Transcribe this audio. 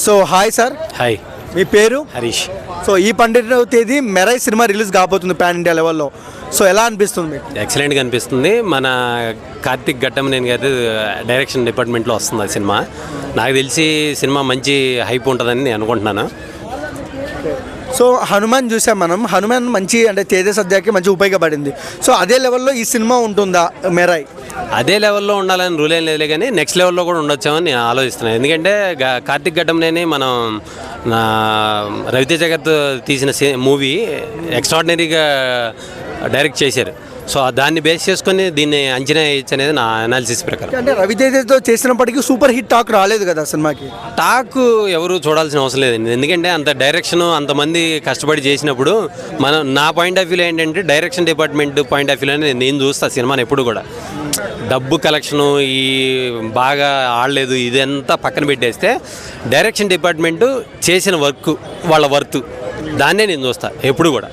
So hi sir, hi, మీ పేరు? Harish. So ఈ 12వ తేదీ మెరై సినిమా రిలీజ్ కాబోతుంది పాన్ ఇండియా లెవెల్లో. సో ఎలా అనిపిస్తుంది మీకు? ఎక్సలెంట్గా అనిపిస్తుంది. మన కార్తిక్ ఘట్టమనేని గారి డైరెక్షన్ డిపార్ట్మెంట్లో వస్తుంది ఆ సినిమా. నాకు తెలిసి సినిమా మంచి హైప్ ఉంటుందని నేను అనుకుంటున్నాను. సో హనుమాన్ చూసాం మనం. హనుమాన్ మంచి అంటే తేజ సద్యాకి మంచి ఉపయోగపడింది. సో అదే లెవెల్లో ఈ సినిమా ఉంటుందా మెరై? అదే లెవెల్లో ఉండాలని రూల్ ఏం లేదు, కానీ నెక్స్ట్ లెవెల్లో కూడా ఉండొచ్చామని నేను ఆలోచిస్తున్నాను. ఎందుకంటే కార్తిక్ ఘట్టమనేని మనం రవితేజ గారితో తీసిన మూవీ ఎక్స్ట్రాడినరీగా డైరెక్ట్ చేశారు. సో దాన్ని బేస్ చేసుకొని దీన్ని అంచనా వేయచ్చు అనేది నా అనాలిసిస్ ప్రకారం. అంటే రవితేజతో చేసినప్పటికీ సూపర్ హిట్ టాక్ రాలేదు కదా సినిమాకి. టాక్ ఎవరు చూడాల్సిన అవసరం లేదండి, ఎందుకంటే అంత డైరెక్షన్ అంతమంది కష్టపడి చేసినప్పుడు నా పాయింట్ ఆఫ్ వ్యూలో ఏంటంటే డైరెక్షన్ డిపార్ట్మెంట్ పాయింట్ ఆఫ్ వ్యూలోనే నేను చూస్తాను సినిమాని ఎప్పుడు కూడా. డబ్బు కలెక్షను ఈ బాగా ఆడలేదు ఇదంతా పక్కన పెట్టేస్తే డైరెక్షన్ డిపార్ట్మెంటు చేసిన వర్క్ వాళ్ళ వర్త్ దాన్నే నేను చూస్తాను ఎప్పుడు కూడా.